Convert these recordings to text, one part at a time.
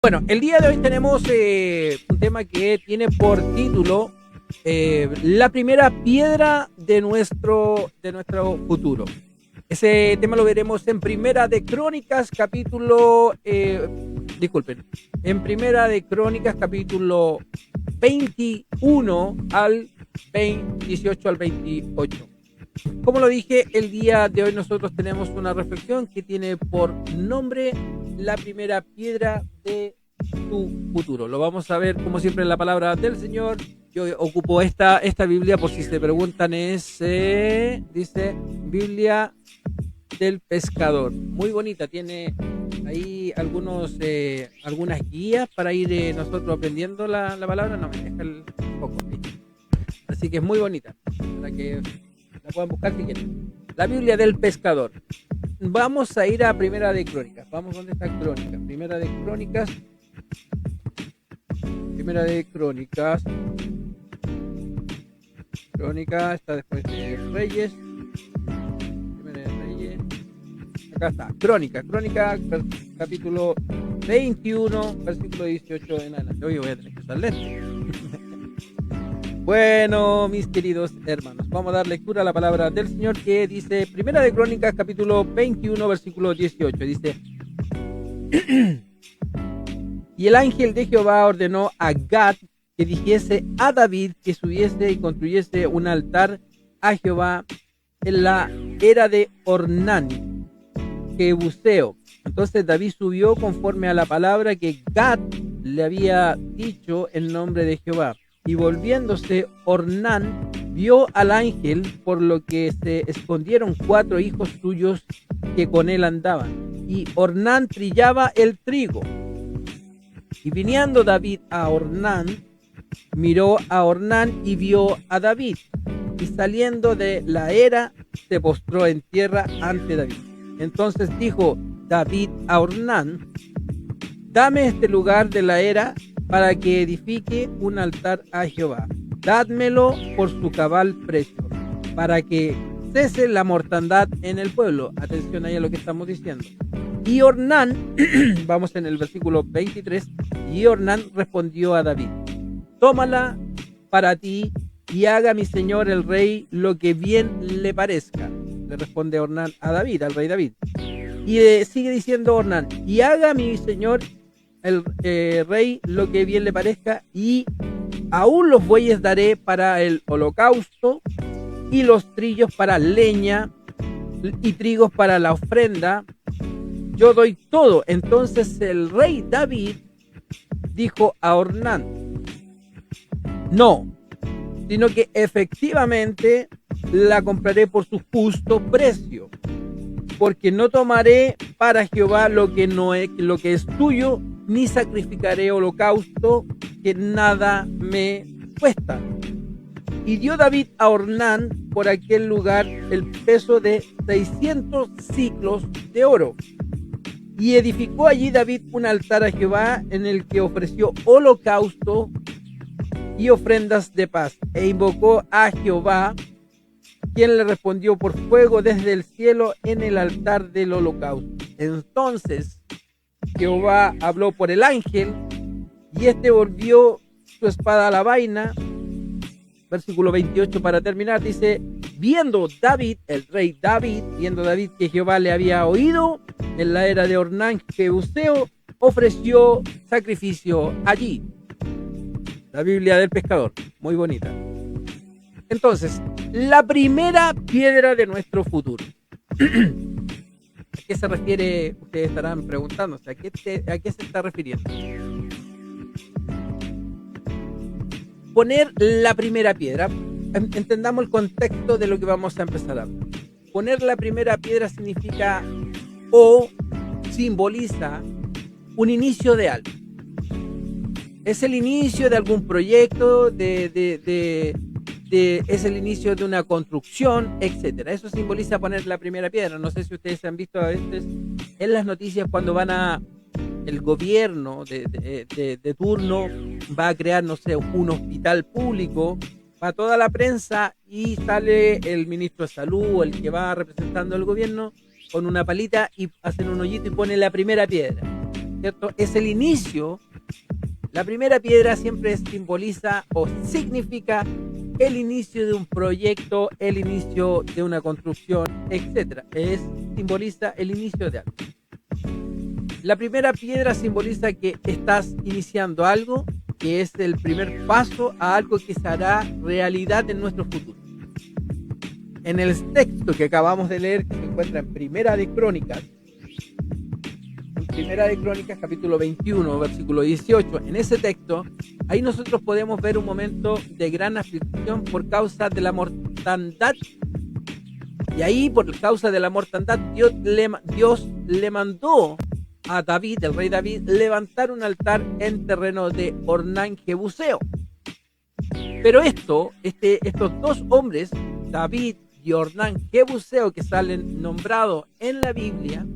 Bueno, el día de hoy tenemos un tema que tiene por título la primera piedra de nuestro futuro. Ese tema lo veremos en Primera de Crónicas, en Primera de Crónicas, capítulo 21 al 18 al 28. Como lo dije, el día de hoy nosotros tenemos una reflexión que tiene por nombre la primera piedra de tu futuro. Lo vamos a ver como siempre en la palabra del Señor. Yo ocupo esta Biblia, por si se preguntan, dice Biblia del Pescador. Muy bonita, tiene ahí algunas guías para ir nosotros aprendiendo la palabra. No me deja el foco. Así que es muy bonita, para que la puedan buscar si quieren. La Biblia del Pescador. Vamos a ir a Primera de Crónicas. Vamos, ¿dónde está Crónicas? Primera de Crónicas. Crónica está después de Reyes. Primera de Reyes. Acá está. Crónica, capítulo 21, versículo 18 en adelante. Hoy voy a tener que usar lentes. Bueno, mis queridos hermanos, vamos a dar lectura a la palabra del Señor que dice, Primera de Crónicas, capítulo 21, versículo 18, dice, y el ángel de Jehová ordenó a Gad que dijese a David que subiese y construyese un altar a Jehová en la era de Ornán, Jebuseo. Entonces David subió conforme a la palabra que Gad le había dicho en nombre de Jehová. Y volviéndose Ornán, vio al ángel, por lo que se escondieron 4 hijos suyos que con él andaban. Y Ornán trillaba el trigo. Y viniendo David a Ornán, miró a Ornán y vio a David. Y saliendo de la era, se postró en tierra ante David. Entonces dijo David a Ornán, dame este lugar de la era para que edifique un altar a Jehová. Dádmelo por su cabal precio, para que cese la mortandad en el pueblo. Atención ahí a lo que estamos diciendo. Y Ornán, vamos en el versículo 23, y Ornán respondió a David, tómala para ti y haga mi señor el rey lo que bien le parezca. Le responde Ornán a David, al rey David. Y sigue diciendo Ornán, y haga mi señor el rey lo que bien le parezca, y aún los bueyes daré para el holocausto, y los trillos para leña, y trigos para la ofrenda. Yo doy todo. Entonces el rey David dijo a Ornán, no, sino que efectivamente la compraré por su justo precio, porque no tomaré para Jehová lo que es tuyo, ni sacrificaré holocausto que nada me cuesta. Y dio David a Ornán por aquel lugar el peso de 600 siclos de oro. Y edificó allí David un altar a Jehová en el que ofreció holocausto y ofrendas de paz. E invocó a Jehová, quien le respondió por fuego desde el cielo en el altar del holocausto. Entonces Jehová habló por el ángel, y este volvió su espada a la vaina. Versículo 28 para terminar, dice, viendo David, el rey David, viendo David que Jehová le había oído en la era de Ornán Jebuseo, ofreció sacrificio allí. La Biblia del Pescador, muy bonita. Entonces, la primera piedra de nuestro futuro. ¿A qué se refiere? Ustedes estarán preguntándose, ¿a qué se está refiriendo? Poner la primera piedra. Entendamos el contexto de lo que vamos a empezar a hablar. Poner la primera piedra significa o simboliza un inicio de algo. Es el inicio de algún proyecto, es el inicio de una construcción, etcétera. Eso simboliza poner la primera piedra. No sé si ustedes han visto a veces en las noticias cuando el gobierno de turno va a crear, no sé, un hospital público, va toda la prensa y sale el ministro de salud o el que va representando al gobierno con una palita y hacen un hoyito y pone la primera piedra. ¿cierto? Es el inicio. La primera piedra siempre simboliza o significa el inicio de un proyecto, el inicio de una construcción, etcétera. Simboliza el inicio de algo. La primera piedra simboliza que estás iniciando algo, que es el primer paso a algo que se hará realidad en nuestro futuro. En el texto que acabamos de leer, que se encuentra en Primera de Crónicas, capítulo 21, versículo 18, en ese texto, ahí nosotros podemos ver un momento de gran aflicción por causa de la mortandad. Y ahí, por causa de la mortandad, Dios le mandó a David, el rey David, levantar un altar en terreno de Ornán Jebuseo. Pero estos dos hombres, David y Ornán Jebuseo, que salen nombrados en la Biblia,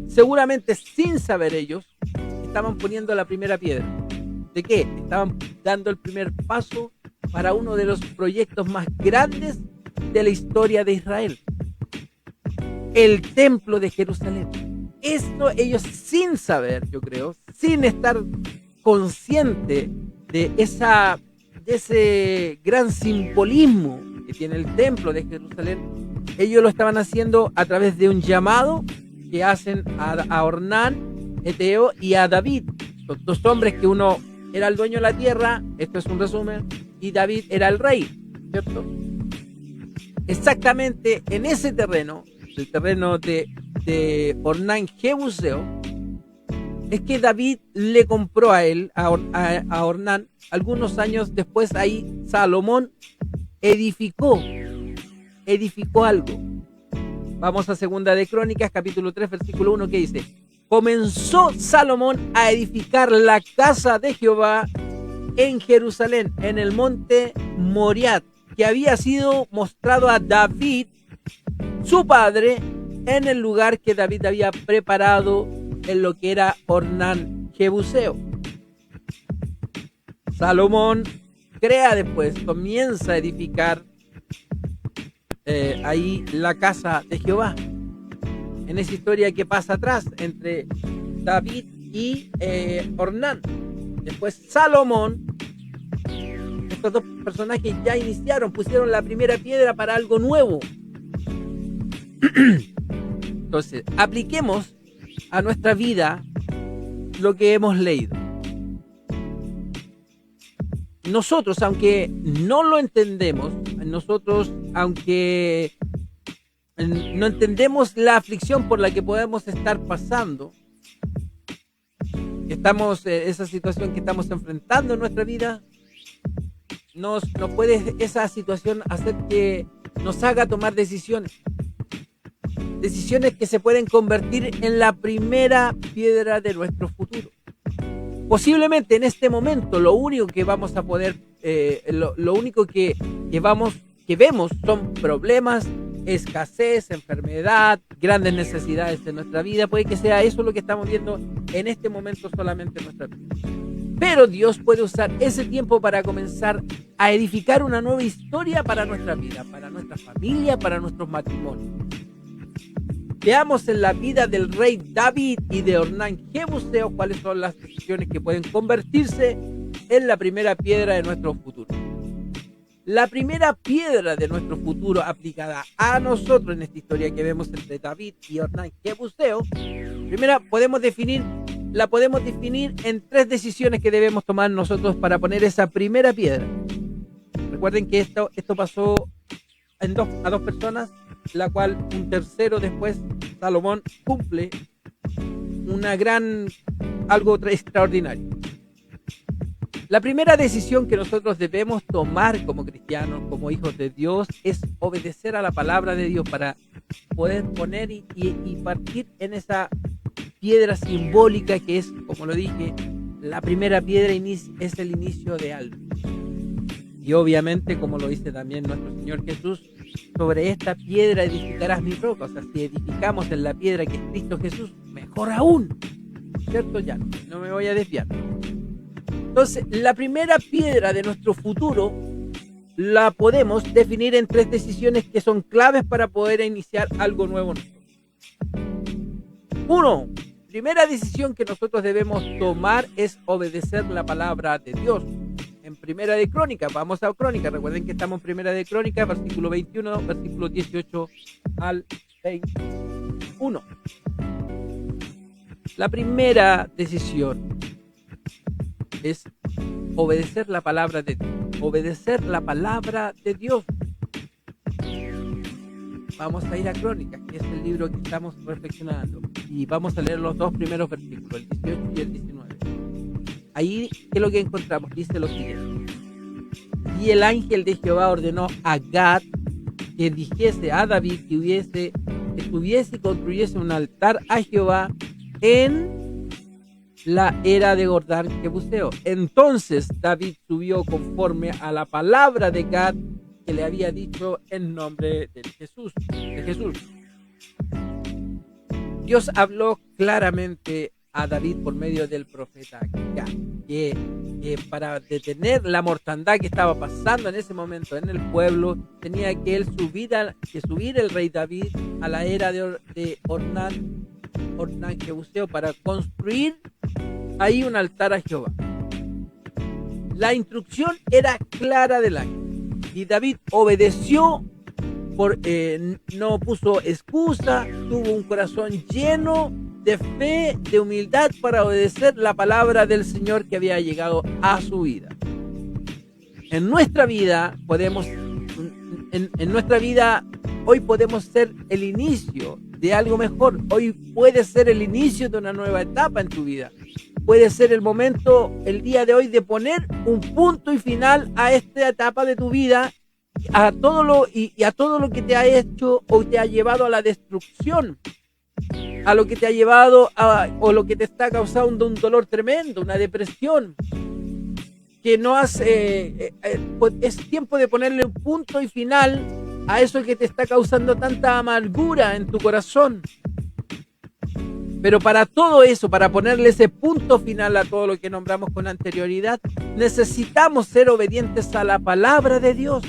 seguramente sin saber ellos, estaban poniendo la primera piedra. ¿De qué? Estaban dando el primer paso para uno de los proyectos más grandes de la historia de Israel. El templo de Jerusalén. Esto ellos sin saber, yo creo, sin estar consciente de ese gran simbolismo que tiene el templo de Jerusalén, ellos lo estaban haciendo a través de un llamado que hacen a Ornán, Eteo, y a David, los dos hombres que uno era el dueño de la tierra, esto es un resumen, y David era el rey, ¿cierto? Exactamente en ese terreno, el terreno de Ornán Jebuseo, es que David le compró a él, a Ornán, algunos años después. Ahí Salomón edificó algo. Vamos a Segunda de Crónicas, capítulo 3, versículo 1, que dice: comenzó Salomón a edificar la casa de Jehová en Jerusalén, en el monte Moriat, que había sido mostrado a David, su padre, en el lugar que David había preparado en lo que era Ornán Jebuseo. Salomón comienza a edificar ahí la casa de Jehová. En esa historia que pasa atrás entre David y Ornán. Después Salomón, estos dos personajes ya pusieron la primera piedra para algo nuevo. Entonces, apliquemos a nuestra vida lo que hemos leído. Nosotros, aunque no lo entendemos, aunque no entendemos la aflicción por la que podemos estar pasando, esa situación que estamos enfrentando en nuestra vida, no puede esa situación hacer que nos haga tomar decisiones que se pueden convertir en la primera piedra de nuestro futuro. Posiblemente en este momento lo único que vamos a poder, lo único que vemos son problemas, escasez, enfermedad, grandes necesidades en nuestra vida. Puede que sea eso lo que estamos viendo en este momento solamente en nuestra vida. Pero Dios puede usar ese tiempo para comenzar a edificar una nueva historia para nuestra vida, para nuestra familia, para nuestros matrimonios. Veamos en la vida del rey David y de Ornán Jebuseo cuáles son las decisiones que pueden convertirse en la primera piedra de nuestro futuro. La primera piedra de nuestro futuro aplicada a nosotros en esta historia que vemos entre David y Ornán Jebuseo, primera la podemos definir en tres decisiones que debemos tomar nosotros para poner esa primera piedra. Recuerden que esto pasó a dos personas, la cual un tercero después, Salomón, cumple algo extraordinario. La primera decisión que nosotros debemos tomar como cristianos, como hijos de Dios, es obedecer a la palabra de Dios para poder poner y partir en esa piedra simbólica que es, como lo dije, la primera piedra es el inicio de algo. Y obviamente, como lo dice también nuestro Señor Jesús, sobre esta piedra edificarás mi roca. O sea, si edificamos en la piedra que es Cristo Jesús, mejor aún, ¿cierto? Ya, no me voy a desviar. Entonces, la primera piedra de nuestro futuro la podemos definir en tres decisiones que son claves para poder iniciar algo nuevo. Uno, primera decisión que nosotros debemos tomar es obedecer la palabra de Dios. En Primera de Crónicas, vamos a Crónicas, recuerden que estamos en Primera de Crónicas, versículo 21, versículo 18 al 21. La primera decisión es obedecer la palabra de Dios. Obedecer la palabra de Dios. Vamos a ir a Crónicas, que es el libro que estamos reflexionando. Y vamos a leer los dos primeros versículos, el 18 y el 19. Ahí, ¿qué es lo que encontramos? Dice lo siguiente. Y el ángel de Jehová ordenó a Gad que dijese a David que tuviese y construyese un altar a Jehová en la era de Jordán Jebuseo. Entonces David subió conforme a la palabra de Gad que le había dicho en nombre de Jesús. Dios habló claramente a David por medio del profeta Gad, que para detener la mortandad que estaba pasando en ese momento en el pueblo, tenía que él subir el rey David a la era de Ornán Jebuseo para construir ahí un altar a Jehová. La instrucción era clara del ángel y David obedeció, no puso excusa, tuvo un corazón lleno de fe, de humildad para obedecer la palabra del Señor que había llegado a su vida. En nuestra vida hoy podemos ser el inicio de algo mejor. Hoy puede ser el inicio de una nueva etapa en tu vida. Puede ser el momento, el día de hoy, de poner un punto y final a esta etapa de tu vida, a todo lo que te ha hecho o te ha llevado a la destrucción, a lo que te ha llevado o lo que te está causando un dolor tremendo, una depresión, que no has, es tiempo de ponerle un punto y final a eso que te está causando tanta amargura en tu corazón. Pero para todo eso, para ponerle ese punto final a todo lo que nombramos con anterioridad, necesitamos ser obedientes a la palabra de Dios.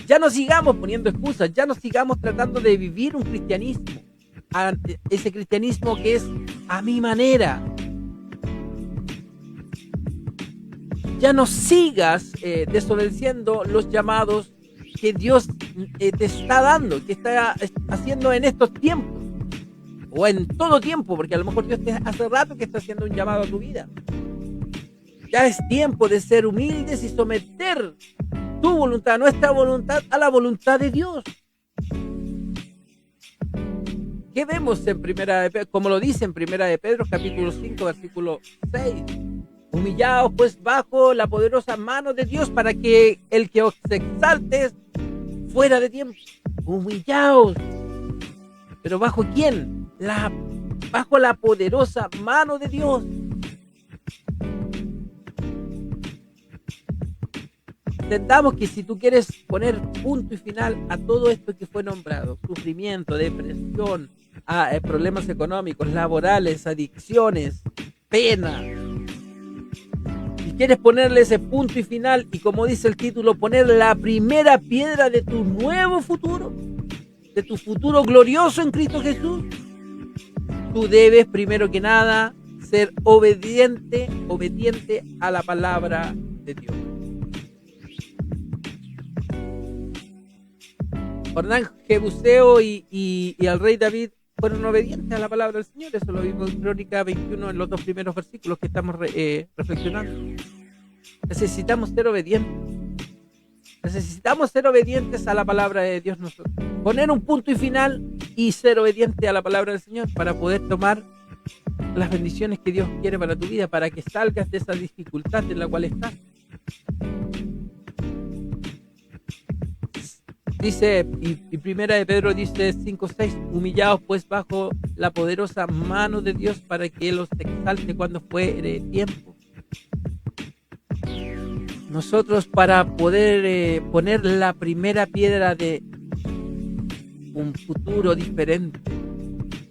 Ya no sigamos poniendo excusas, ya no sigamos tratando de vivir un cristianismo, ese cristianismo que es a mi manera. Ya no sigas desobedeciendo los llamados que Dios te está dando, que está haciendo en estos tiempos, o en todo tiempo, porque a lo mejor Dios hace rato que está haciendo un llamado a tu vida. Ya es tiempo de ser humildes y someter tu voluntad, nuestra voluntad, a la voluntad de Dios. ¿Qué vemos en como lo dice en Primera de Pedro, capítulo 5, versículo 6? Humillaos pues bajo la poderosa mano de Dios para que el que os exalte fuera de tiempo. Humillaos. ¿Pero bajo quién? Bajo la poderosa mano de Dios. Entendamos que si tú quieres poner punto y final a todo esto que fue nombrado, sufrimiento, depresión, problemas económicos, laborales, adicciones, pena, si quieres ponerle ese punto y final, y como dice el título, poner la primera piedra de tu nuevo futuro, de tu futuro glorioso en Cristo Jesús, tú debes primero que nada ser obediente a la palabra de Dios. Ornán Jebuseo y al rey David fueron obedientes a la palabra del Señor. Eso lo vimos en Crónica 21 en los dos primeros versículos que estamos reflexionando. Necesitamos ser obedientes. Necesitamos ser obedientes a la palabra de Dios nosotros. Poner un punto y final y ser obediente a la palabra del Señor para poder tomar las bendiciones que Dios quiere para tu vida, para que salgas de esa dificultad en la cual estás. Dice, y Primera de Pedro dice 5:6, humillaos pues bajo la poderosa mano de Dios para que Él os exalte cuando fuere tiempo. Nosotros, para poder poner la primera piedra de un futuro diferente,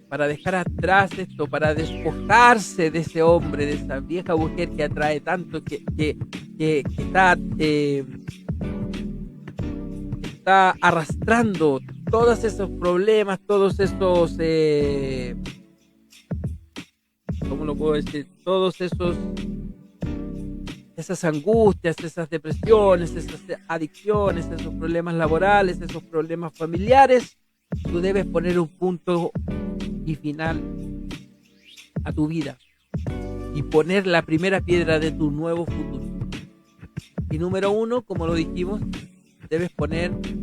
para dejar atrás esto, para despojarse de ese hombre, de esa vieja mujer que atrae tanto, que está arrastrando todos esos problemas, todos esos ¿cómo lo puedo decir? Todos esas angustias, esas depresiones, esas adicciones, esos problemas laborales, esos problemas familiares, tú debes poner un punto y final a tu vida y poner la primera piedra de tu nuevo futuro. Y número uno, como lo dijimos, debes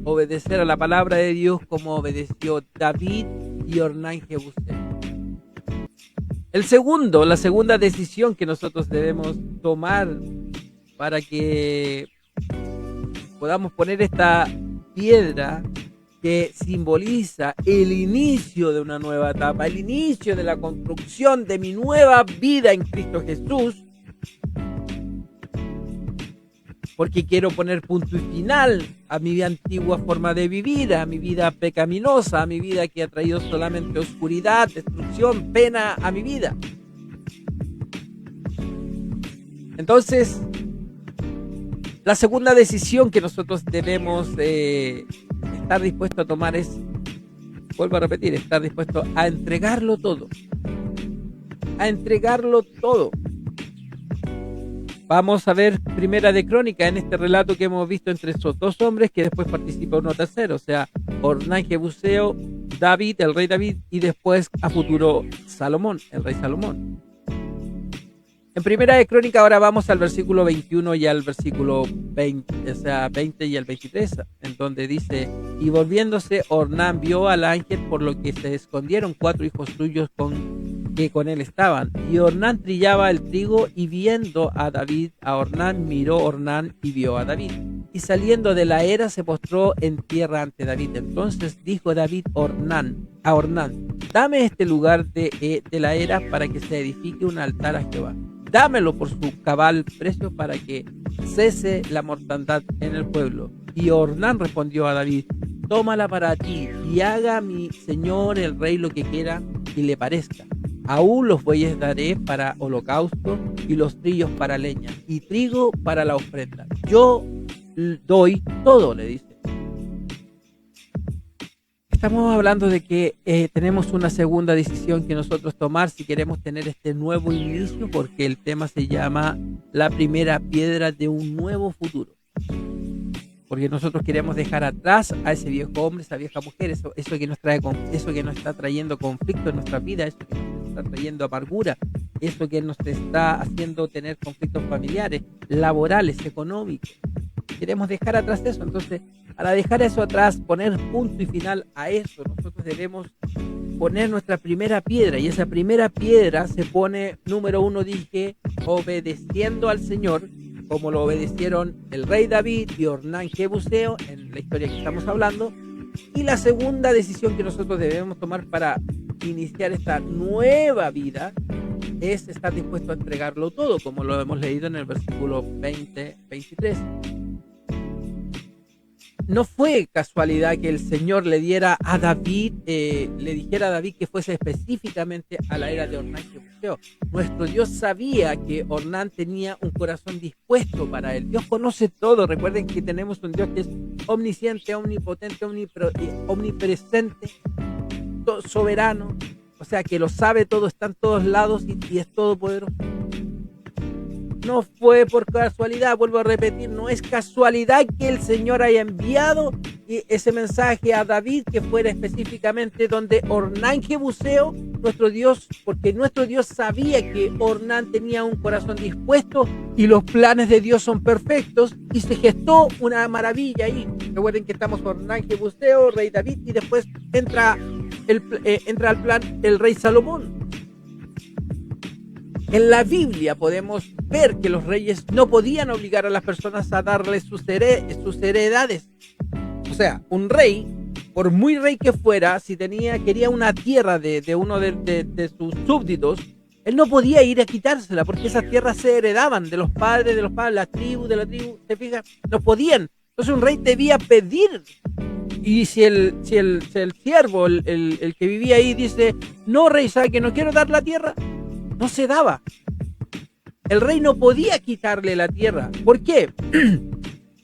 obedecer a la palabra de Dios como obedeció David y Ornán Jebuseo. La segunda decisión que nosotros debemos tomar para que podamos poner esta piedra que simboliza el inicio de una nueva etapa, el inicio de la construcción de mi nueva vida en Cristo Jesús, porque quiero poner punto y final a mi antigua forma de vivir, a mi vida pecaminosa, a mi vida que ha traído solamente oscuridad, destrucción, pena a mi vida. Entonces, la segunda decisión que nosotros debemos estar dispuestos a tomar es, vuelvo a repetir, estar dispuesto a entregarlo todo. A entregarlo todo. Vamos a ver Primera de Crónica en este relato que hemos visto entre esos dos hombres, que después participa uno tercero, o sea, Ornán Jebuseo, David, el rey David, y después a futuro Salomón, el rey Salomón. En Primera de Crónica ahora vamos al versículo 21 y al versículo 20, o sea, 20 y al 23, en donde dice: y volviéndose Ornán vio al ángel, por lo que se escondieron 4 hijos suyos que con él estaban. Y Ornán trillaba el trigo, y viendo a David, a Ornán, miró Ornán y vio a David. Y saliendo de la era se postró en tierra ante David. Entonces dijo David a Ornán: dame este lugar de la era para que se edifique un altar a Jehová. Dámelo por su cabal precio para que cese la mortandad en el pueblo. Y Ornán respondió a David: tómala para ti, y haga mi señor el rey lo que quiera y le parezca. Aún los bueyes daré para holocausto, y los trillos para leña, y trigo para la ofrenda. Yo doy todo, le dice. Estamos hablando de que tenemos una segunda decisión que nosotros tomar si queremos tener este nuevo inicio, porque el tema se llama la primera piedra de un nuevo futuro. Porque nosotros queremos dejar atrás a ese viejo hombre, esa vieja mujer, eso que nos está trayendo conflicto en nuestra vida, eso que nos está trayendo amargura, eso que nos está haciendo tener conflictos familiares, laborales, económicos. Queremos dejar atrás eso. Entonces, para dejar eso atrás, poner punto y final a eso, nosotros debemos poner nuestra primera piedra, y esa primera piedra se pone, número uno, dije, obedeciendo al Señor, como lo obedecieron el rey David y Ornán Jebuseo en la historia que estamos hablando. Y la segunda decisión que nosotros debemos tomar para iniciar esta nueva vida es estar dispuesto a entregarlo todo, como lo hemos leído en el versículo 20-23. No fue casualidad que el Señor le dijera a David que fuese específicamente a la era de Ornán Jebuseo. Nuestro Dios sabía que Ornán tenía un corazón dispuesto para él. Dios conoce todo. Recuerden que tenemos un Dios que es omnisciente, omnipotente, omnipresente, soberano. O sea, que lo sabe todo, está en todos lados y es todopoderoso. No fue por casualidad, vuelvo a repetir, no es casualidad que el Señor haya enviado ese mensaje a David, que fuera específicamente donde Ornán Jebuseo, nuestro Dios, porque nuestro Dios sabía que Ornán tenía un corazón dispuesto y los planes de Dios son perfectos, y se gestó una maravilla ahí. Recuerden que estamos Ornán Jebuseo, rey David, y después entra al plan el rey Salomón. En la Biblia podemos ver que los reyes no podían obligar a las personas a darles sus heredades. O sea, un rey, por muy rey que fuera, si quería una tierra de uno de sus súbditos, él no podía ir a quitársela, porque esas tierras se heredaban de los padres, la tribu, ¿se fijan? No podían. Entonces un rey debía pedir. Y si el siervo, el que vivía ahí, dice: no, rey, ¿sabe que no quiero dar la tierra? No se daba. El rey no podía quitarle la tierra. ¿Por qué?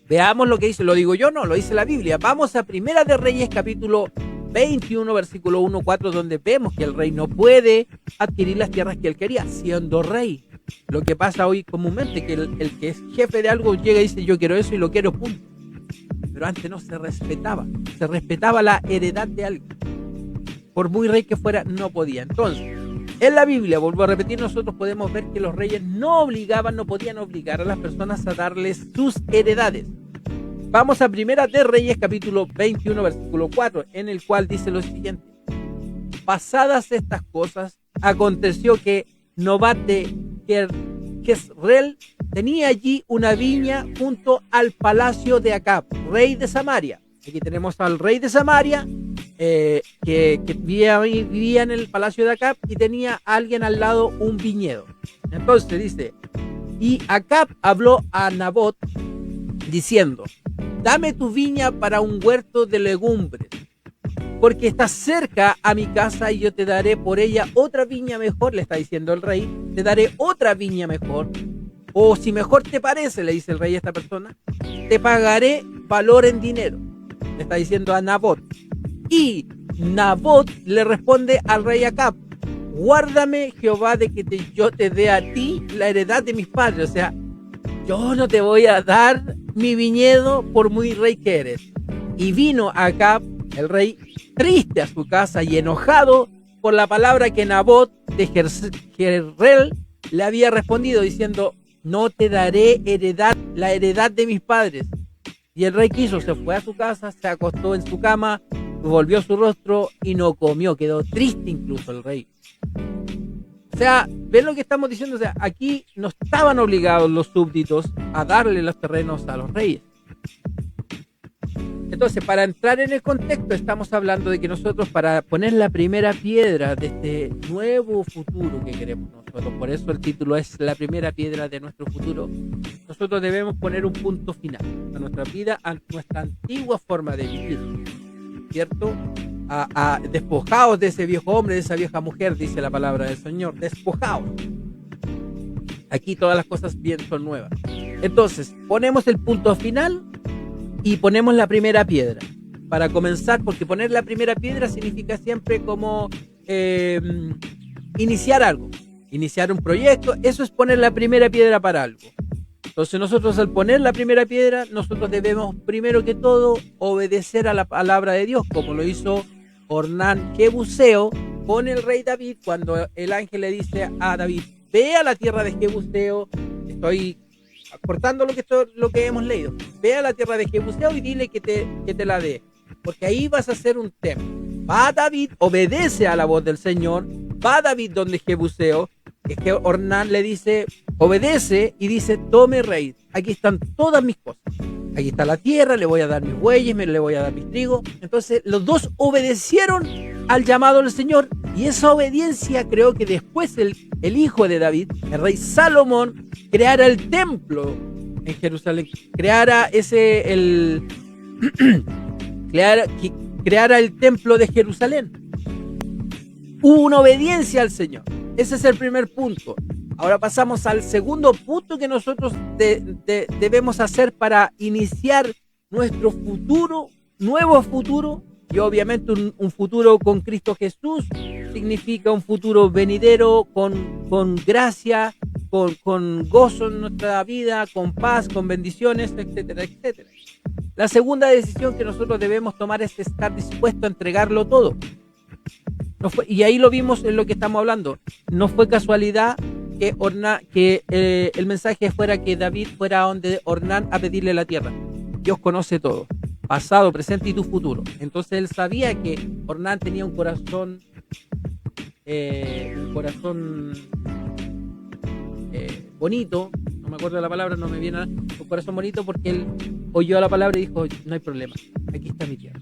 Veamos lo que dice. Lo digo yo, no, lo dice la Biblia. Vamos a Primera de Reyes, capítulo 21, versículo 1-4, donde vemos que el rey no puede adquirir las tierras que él quería, siendo rey. Lo que pasa hoy comúnmente, que el que es jefe de algo llega y dice yo quiero eso y lo quiero, punto. Pero antes no se respetaba la heredad de alguien. Por muy rey que fuera, no podía. Entonces, en la Biblia, vuelvo a repetir, nosotros podemos ver que los reyes no podían obligar a las personas a darles sus heredades. Vamos a Primera de Reyes, capítulo 21, versículo 4, en el cual dice lo siguiente. Pasadas estas cosas, aconteció que Nabat de Jezreel tenía allí una viña junto al palacio de Acab, rey de Samaria. Aquí tenemos al rey de Samaria, que vivía en el palacio de Acab y tenía a alguien al lado un viñedo. Entonces dice, y Acab habló a Nabot diciendo, dame tu viña para un huerto de legumbres, porque está cerca a mi casa y yo te daré por ella otra viña mejor, le está diciendo el rey, te daré otra viña mejor, o si mejor te parece, le dice el rey a esta persona, te pagaré valor en dinero, le está diciendo a Nabot. Y Nabot le responde al rey Acab, guárdame Jehová de que yo te dé a ti la heredad de mis padres, o sea, yo no te voy a dar mi viñedo por muy rey que eres. Y vino Acab, el rey, triste a su casa y enojado por la palabra que Nabot de Jezreel le había respondido, diciendo, no te daré la heredad de mis padres. Y el rey quiso, se fue a su casa, se acostó en su cama, volvió su rostro y no comió, quedó triste incluso el rey. O sea, ¿ven lo que estamos diciendo? O sea, aquí no estaban obligados los súbditos a darle los terrenos a los reyes. Entonces, para entrar en el contexto, estamos hablando de que nosotros, para poner la primera piedra de este nuevo futuro que queremos nosotros, por eso el título es La primera piedra de nuestro futuro, nosotros debemos poner un punto final a nuestra vida, a nuestra antigua forma de vivir, ¿cierto? Despojaos de ese viejo hombre, de esa vieja mujer, dice la palabra del Señor, despojaos. Aquí todas las cosas bien son nuevas. Entonces, ponemos el punto final y ponemos la primera piedra para comenzar, porque poner la primera piedra significa siempre como iniciar algo, iniciar un proyecto. Eso es poner la primera piedra para algo. Entonces nosotros, al poner la primera piedra, nosotros debemos primero que todo obedecer a la palabra de Dios, como lo hizo Ornán Jebuseo con el rey David, cuando el ángel le dice a David, ve a la tierra de Jebuseo, estoy cortando lo que hemos leído, ve a la tierra de Jebuseo y dile que te la dé, porque ahí vas a hacer un templo. Va David, obedece a la voz del Señor, va David donde Jebuseo, es que Ornán le dice, obedece y dice, tome rey, aquí están todas mis cosas, aquí está la tierra, le voy a dar mis bueyes, le voy a dar mis trigo. Entonces los dos obedecieron al llamado del Señor, y esa obediencia creó que después el hijo de David, el rey Salomón, creara el templo en Jerusalén, creara el templo de Jerusalén. Hubo una obediencia al Señor. Ese es el primer punto. Ahora pasamos al segundo punto que nosotros debemos hacer para iniciar nuestro futuro, nuevo futuro, y obviamente un futuro con Cristo Jesús significa un futuro venidero con gracia, con gozo en nuestra vida, con paz, con bendiciones, etcétera, etcétera. La segunda decisión que nosotros debemos tomar es estar dispuesto a entregarlo todo. Y ahí lo vimos en lo que estamos hablando. No fue casualidad que el mensaje fuera que David fuera a donde Ornán a pedirle la tierra. Dios conoce todo, pasado, presente y tu futuro. Entonces él sabía que Ornán tenía un corazón bonito, no me acuerdo de la palabra, no me viene un corazón bonito, porque él oyó la palabra y dijo, no hay problema, aquí está mi tierra.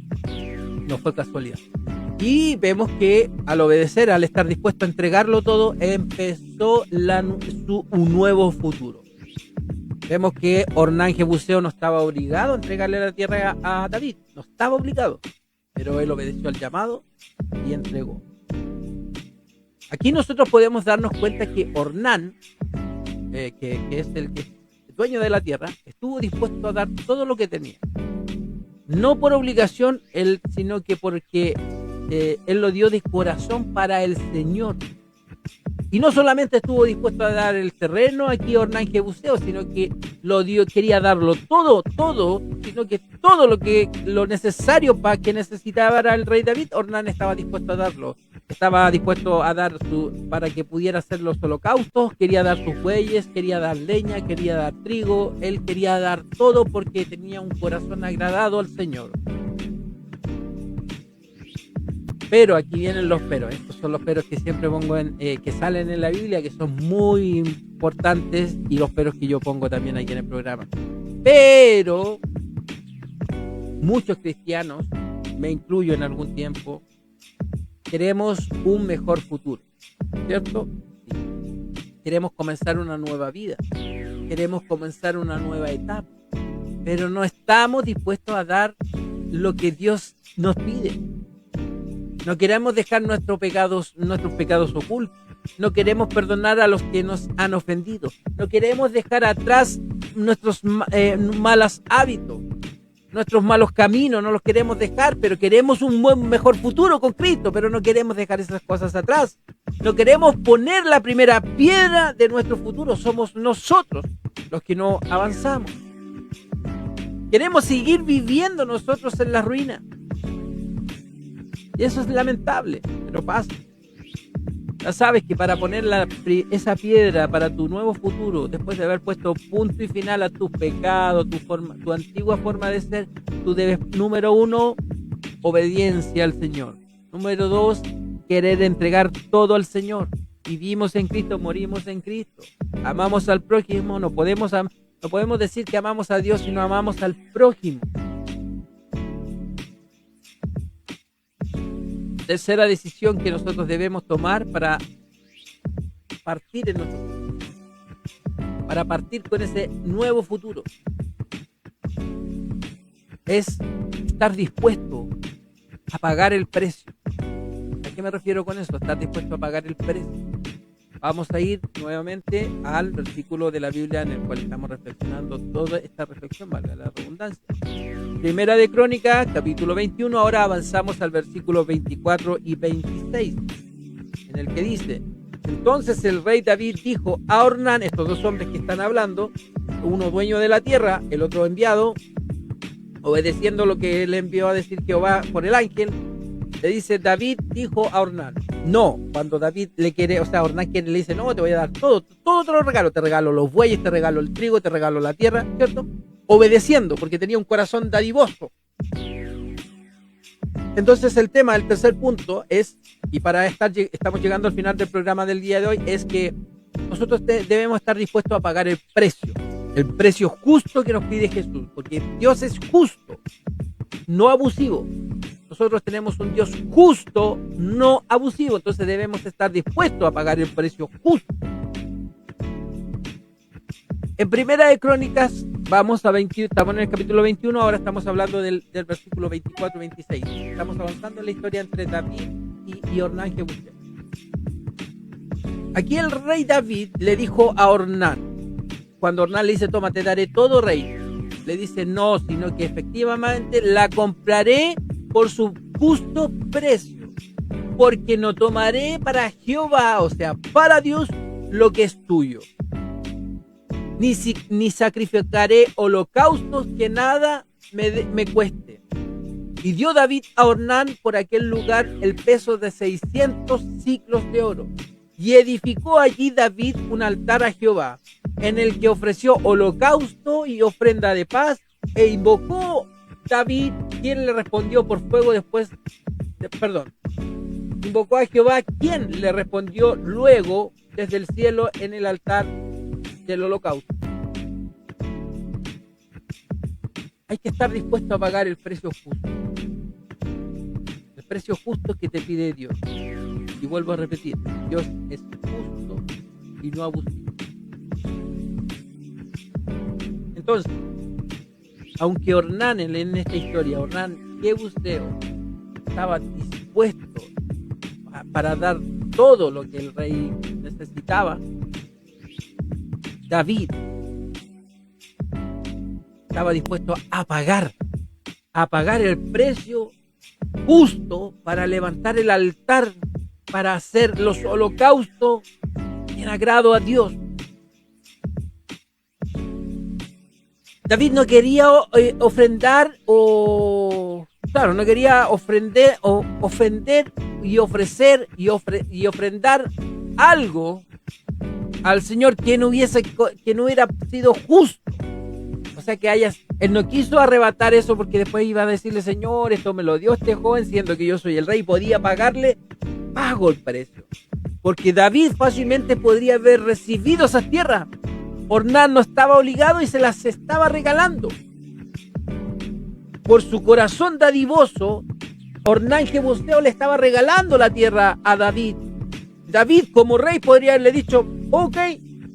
No fue casualidad. Y vemos que al obedecer, al estar dispuesto a entregarlo todo, empezó un nuevo futuro. Vemos que Ornán Jebuseo no estaba obligado a entregarle la tierra a David, no estaba obligado, pero él obedeció al llamado y entregó. Aquí nosotros podemos darnos cuenta que Ornán, que es el dueño de la tierra, estuvo dispuesto a dar todo lo que tenía. No por obligación, sino que porque él lo dio de corazón para el Señor. Y no solamente estuvo dispuesto a dar el terreno aquí a Ornán Jebuseo, sino que lo dio, quería darlo todo, sino que todo lo necesario para que necesitaba el rey David, Ornán estaba dispuesto a darlo. Estaba dispuesto a dar para que pudiera hacer los holocaustos, quería dar sus bueyes, quería dar leña, quería dar trigo, él quería dar todo porque tenía un corazón agradado al Señor. Pero aquí vienen los peros. Estos son los peros que siempre pongo que salen en la Biblia, que son muy importantes, y los peros que yo pongo también aquí en el programa. Pero muchos cristianos, me incluyo en algún tiempo, queremos un mejor futuro, ¿cierto? Sí. Queremos comenzar una nueva vida, queremos comenzar una nueva etapa, pero no estamos dispuestos a dar lo que Dios nos pide. No queremos dejar nuestros pecados ocultos. No queremos perdonar a los que nos han ofendido. No queremos dejar atrás nuestros malos hábitos, nuestros malos caminos. No los queremos dejar, pero queremos un mejor futuro con Cristo, pero no queremos dejar esas cosas atrás. No queremos poner la primera piedra de nuestro futuro. Somos nosotros los que no avanzamos. Queremos seguir viviendo nosotros en la ruina. Y eso es lamentable, pero pasa. Ya sabes que para poner esa piedra para tu nuevo futuro, después de haber puesto punto y final a tus pecados, tu antigua forma de ser, tú debes, número 1, obediencia al Señor. Número 2, querer entregar todo al Señor. Vivimos en Cristo, morimos en Cristo. Amamos al prójimo, no podemos decir que amamos a Dios si no amamos al prójimo. Tercera decisión que nosotros debemos tomar para partir en nuestro futuro, para partir con ese nuevo futuro, es estar dispuesto a pagar el precio. ¿A qué me refiero con eso? Estar dispuesto a pagar el precio. Vamos a ir nuevamente al versículo de la Biblia en el cual estamos reflexionando toda esta reflexión, valga la redundancia. Primera de Crónicas, capítulo 21, ahora avanzamos al versículo 24 y 26, en el que dice: entonces el rey David dijo a Ornán, estos dos hombres que están hablando, uno dueño de la tierra, el otro enviado, obedeciendo lo que él envió a decir Jehová por el ángel, le dice: David dijo a Ornán, no, cuando David le quiere, o sea, Ornán le dice, no, te voy a dar todo te regalo los bueyes, te regalo el trigo, te regalo la tierra, ¿cierto? Obedeciendo, porque tenía un corazón dadivoso. Entonces el tercer punto es, y estamos llegando al final del programa del día de hoy, es que nosotros debemos estar dispuestos a pagar el precio justo que nos pide Jesús, porque Dios es justo, no abusivo. Nosotros tenemos un Dios justo, no abusivo, entonces debemos estar dispuestos a pagar el precio justo. En Primera de Crónicas, estamos en el capítulo 21, ahora estamos hablando del versículo 24 y 26. Estamos avanzando en la historia entre David y Ornán Jebuseo. Aquí el rey David le dijo a Ornán, cuando Ornán le dice, toma, te daré todo, rey, le dice, no, sino que efectivamente la compraré por su justo precio, porque no tomaré para Jehová, o sea, para Dios, lo que es tuyo. Ni sacrificaré holocaustos que nada me cueste. Y dio David a Ornán por aquel lugar el peso de 600 siclos de oro. Y edificó allí David un altar a Jehová, en el que ofreció holocausto y ofrenda de paz, e invocó David, quien le respondió por fuego invocó a Jehová, quien le respondió luego desde el cielo en el altar del holocausto. Hay que estar dispuesto a pagar el precio justo. El precio justo que te pide Dios. Y vuelvo a repetir, Dios es justo y no abusivo. Entonces, aunque Ornán en esta historia, Ornán Jebuseo, estaba dispuesto para dar todo lo que el rey necesitaba, David estaba dispuesto a pagar el precio justo para levantar el altar, para hacer los holocaustos en agrado a Dios. David no quería ofrendar no quería ofender y ofrecer y ofrendar algo al Señor que no hubiera sido justo. O sea que él no quiso arrebatar eso porque después iba a decirle, Señor, esto me lo dio este joven, siendo que yo soy el rey, podía pagarle, pago el precio. Porque David fácilmente podría haber recibido esas tierras. Ornán no estaba obligado y se las estaba regalando. Por su corazón dadivoso, Ornán Jebuseo le estaba regalando la tierra a David. David, como rey, podría haberle dicho, ok,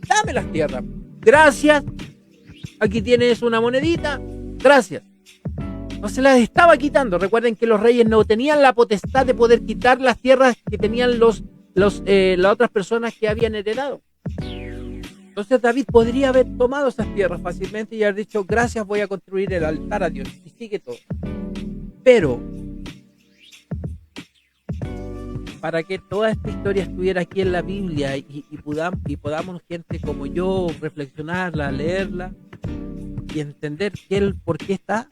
dame las tierras. Gracias. Aquí tienes una monedita. Gracias. No se las estaba quitando. Recuerden que los reyes no tenían la potestad de poder quitar las tierras que tenían las otras personas que habían heredado. Entonces David podría haber tomado esas tierras fácilmente y haber dicho, gracias, voy a construir el altar a Dios. Y sigue todo. Pero, para que toda esta historia estuviera aquí en la Biblia y podamos, gente como yo, reflexionarla, leerla y entender por qué está,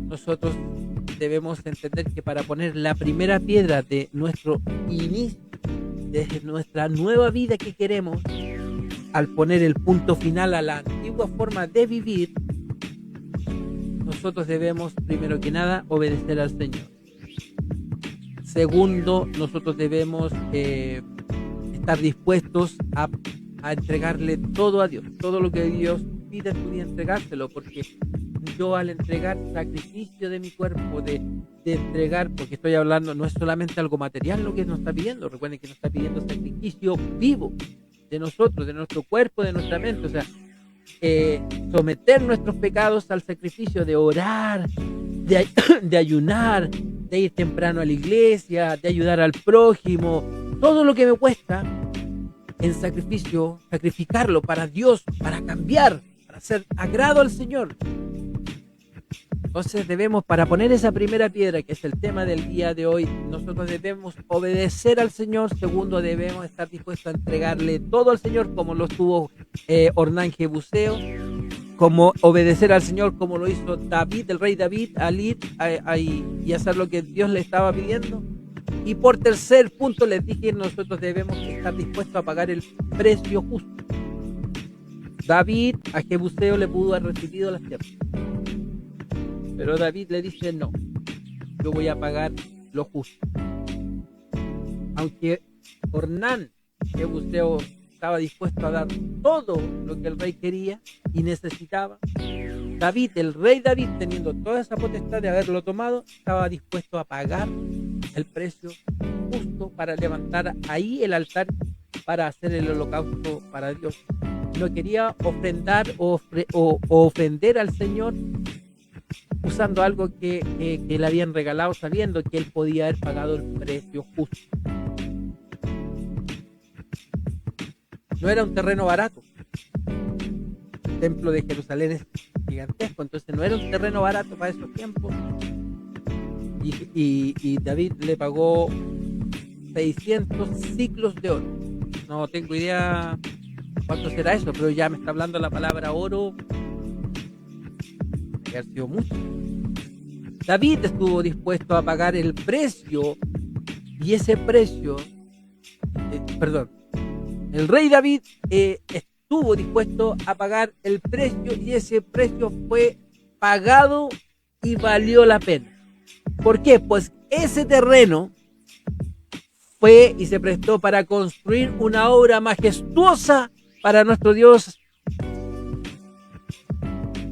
nosotros debemos entender que para poner la primera piedra de nuestro inicio, desde nuestra nueva vida que queremos, al poner el punto final a la antigua forma de vivir, nosotros debemos, primero que nada, obedecer al Señor. Segundo, nosotros debemos estar dispuestos a entregarle todo a Dios. Todo lo que Dios pide en tu vida, entregárselo, porque yo al entregar sacrificio de mi cuerpo, de entregar, porque estoy hablando, no es solamente algo material lo que nos está pidiendo. Recuerden que nos está pidiendo sacrificio vivo de nosotros, de nuestro cuerpo, de nuestra mente. O sea, someter nuestros pecados al sacrificio de orar, de ayunar, de ir temprano a la iglesia, de ayudar al prójimo, todo lo que me cuesta en sacrificio, sacrificarlo para Dios, para cambiar, para hacer agrado al Señor. Entonces debemos, para poner esa primera piedra, que es el tema del día de hoy, nosotros debemos obedecer al Señor. Segundo, debemos estar dispuestos a entregarle todo al Señor, como lo estuvo Ornán Jebuseo, como obedecer al Señor, como lo hizo David, el rey David, al ir y hacer lo que Dios le estaba pidiendo. Y por tercer punto les dije, nosotros debemos estar dispuestos a pagar el precio justo. David a Jebuseo le pudo haber recibido las tierras, pero David le dice, no, yo voy a pagar lo justo. Aunque Ornán Jebuseo estaba dispuesto a dar todo lo que el rey quería y necesitaba, David, el rey David, teniendo toda esa potestad de haberlo tomado, estaba dispuesto a pagar el precio justo para levantar ahí el altar para hacer el holocausto para Dios. No quería ofrendar o ofender al Señor usando algo que le habían regalado, sabiendo que él podía haber pagado el precio justo. No era un terreno barato. El templo de Jerusalén es gigantesco, entonces no era un terreno barato para esos tiempos. Y David le pagó 600 ciclos de oro. No tengo idea cuánto será eso, pero ya me está hablando la palabra oro. Que ha sido mucho. David estuvo dispuesto a pagar el precio, y ese precio, el rey David estuvo dispuesto a pagar el precio, y ese precio fue pagado y valió la pena. ¿Por qué? Pues ese terreno fue y se prestó para construir una obra majestuosa para nuestro Dios.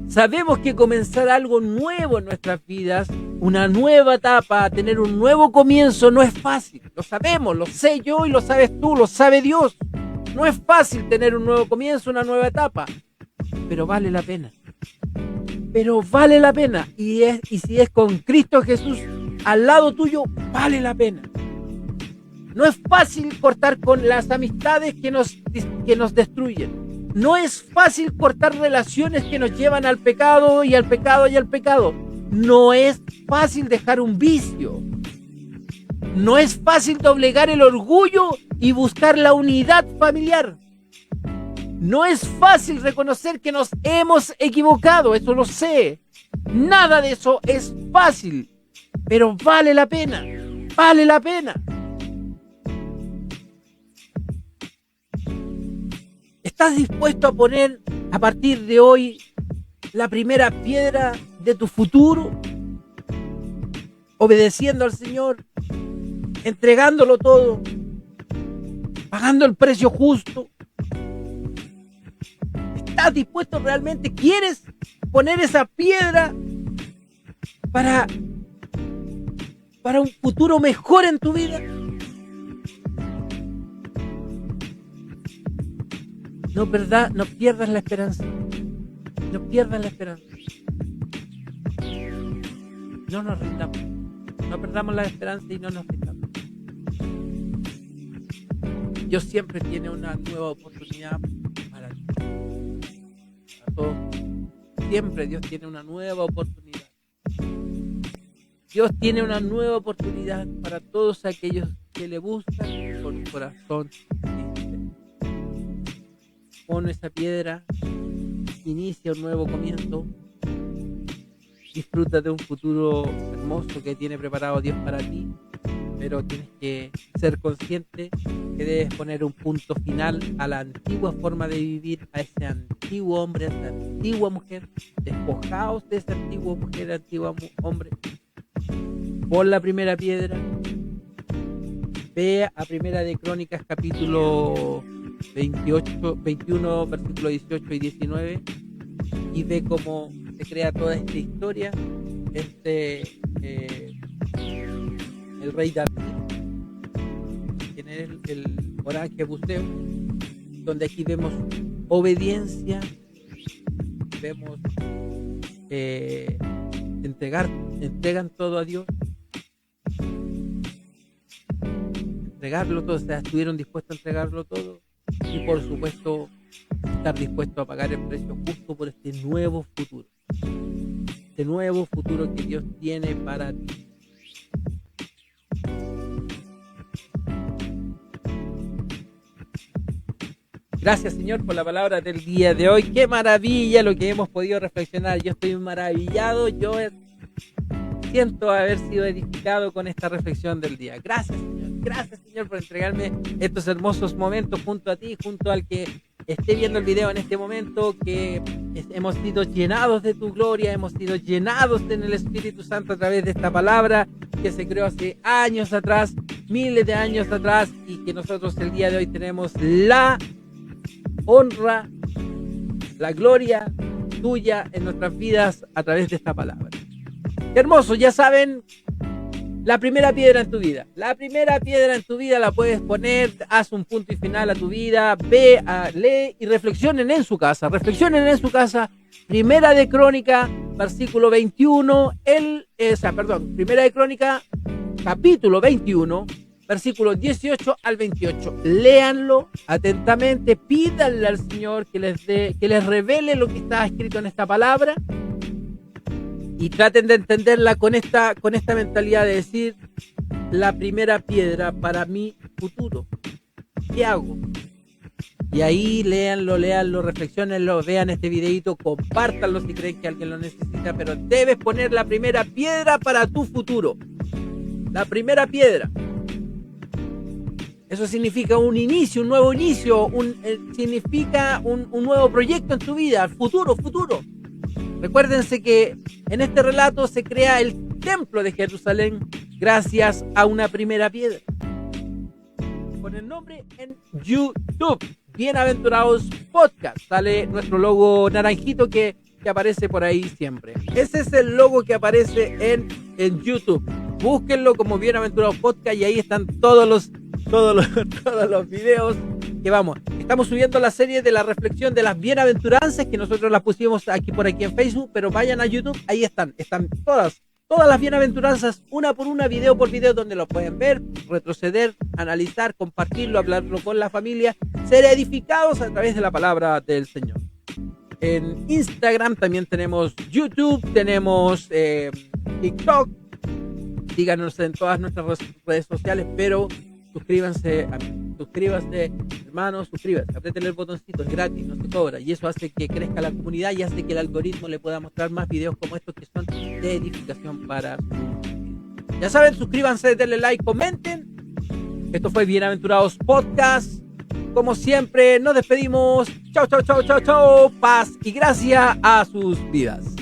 Sabemos que comenzar algo nuevo en nuestras vidas, una nueva etapa, tener un nuevo comienzo, no es fácil. Lo sabemos, lo sé yo y lo sabes tú, lo sabe Dios. No es fácil tener un nuevo comienzo, una nueva etapa, pero vale la pena. Pero vale la pena. Y si es con Cristo Jesús al lado tuyo, vale la pena. No es fácil cortar con las amistades que nos destruyen. No es fácil cortar relaciones que nos llevan al pecado y al pecado y al pecado. No es fácil dejar un vicio. No es fácil doblegar el orgullo y buscar la unidad familiar. No es fácil reconocer que nos hemos equivocado, eso lo sé. Nada de eso es fácil, pero vale la pena, vale la pena. ¿Estás dispuesto a poner a partir de hoy la primera piedra de tu futuro? Obedeciendo al Señor, entregándolo todo, pagando el precio justo. ¿Estás dispuesto realmente? ¿Quieres poner esa piedra para un futuro mejor en tu vida? No pierdas la esperanza. No pierdas la esperanza. No nos rindamos. No perdamos la esperanza y no nos rindamos. Dios siempre tiene una nueva oportunidad para ti. Para todos. Siempre Dios tiene una nueva oportunidad. Dios tiene una nueva oportunidad para todos aquellos que le buscan con un corazón sincero. Pon esa piedra, inicia un nuevo comienzo, disfruta de un futuro hermoso que tiene preparado Dios para ti, pero tienes que ser consciente que debes poner un punto final a la antigua forma de vivir, a ese antiguo hombre, a esa antigua mujer. Despojaos de esa antigua mujer, antigua hombre. Pon la primera piedra. Ve a Primera de Crónicas capítulo 21, versículos 18 y 19 y ve cómo se crea toda esta historia. El rey David, quien es el Orán Jebuseo, donde aquí vemos obediencia, vemos entregan todo a Dios, entregarlo todo, o sea, estuvieron dispuestos a entregarlo todo y por supuesto estar dispuestos a pagar el precio justo por este nuevo futuro que Dios tiene para ti. Gracias, Señor, por la palabra del día de hoy. Qué maravilla lo que hemos podido reflexionar. Yo estoy maravillado. Yo siento haber sido edificado con esta reflexión del día. Gracias, Señor. Gracias, Señor, por entregarme estos hermosos momentos junto a ti, junto al que esté viendo el video en este momento, que hemos sido llenados de tu gloria, hemos sido llenados en el Espíritu Santo a través de esta palabra que se creó hace años atrás, miles de años atrás, y que nosotros el día de hoy tenemos la honra, la gloria tuya en nuestras vidas a través de esta palabra. Qué hermoso, ya saben, la primera piedra en tu vida. La primera piedra en tu vida la puedes poner, haz un punto y final a tu vida, lee y reflexionen en su casa. Reflexionen en su casa. Primera de Crónica, versículo 21, Primera de Crónica, capítulo 21, versículos 18 al 28. Léanlo atentamente, pídanle al Señor que les revele lo que está escrito en esta palabra. Y traten de entenderla con esta mentalidad de decir, la primera piedra para mi futuro. ¿Qué hago? Y ahí léanlo, reflexionenlo, vean este videito, compártanlo si creen que alguien lo necesita, pero debes poner la primera piedra para tu futuro. La primera piedra. Eso significa un inicio, un nuevo inicio, significa un nuevo proyecto en tu vida, futuro. Recuérdense que en este relato se crea el templo de Jerusalén gracias a una primera piedra. Con el nombre en YouTube, Bienaventurados Podcast, sale nuestro logo naranjito que aparece por ahí siempre. Ese es el logo que aparece en YouTube. Búsquenlo como Bienaventurados Podcast y ahí están todos los videos que estamos subiendo la serie de la reflexión de las bienaventuranzas que nosotros las pusimos por aquí en Facebook, pero vayan a YouTube, ahí están todas las bienaventuranzas, una por una, video por video, donde lo pueden ver, retroceder, analizar, compartirlo, hablarlo con la familia, ser edificados a través de la palabra del Señor. en Instagram, también tenemos YouTube, tenemos TikTok. Síganos en todas nuestras redes sociales, pero suscríbanse, hermanos, suscríbanse, aprieten el botoncito, es gratis, no se cobra, y eso hace que crezca la comunidad y hace que el algoritmo le pueda mostrar más videos como estos que son de edificación para. Ya saben, suscríbanse, denle like, comenten. Esto fue Bienaventurados Podcast. Como siempre, nos despedimos. Chau, chau, chau, chau, chau. Paz y gracia a sus vidas.